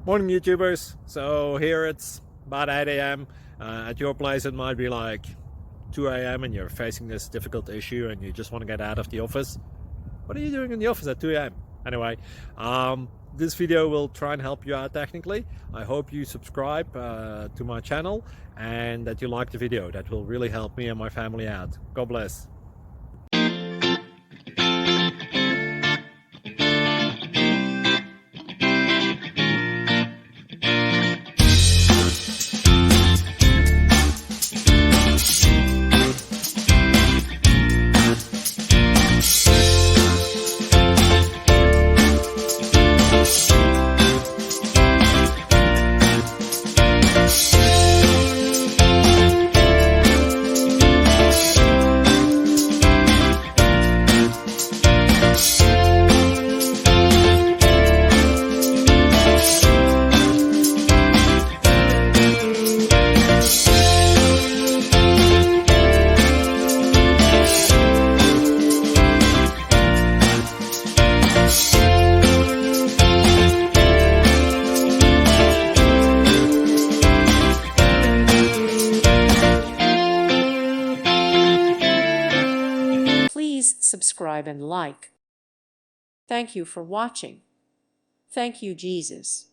Morning YouTubers. So here it's about 8 a.m. At your place it might be like 2 a.m. and you're facing this difficult issue and you just want to get out of the office. What are you doing in the office at 2 a.m.? Anyway, this video will try and help you out technically. I hope you subscribe to my channel and that you like the video. That will really help me and my family out. God bless. Please subscribe and like. Thank you for watching. Thank you, Jesus.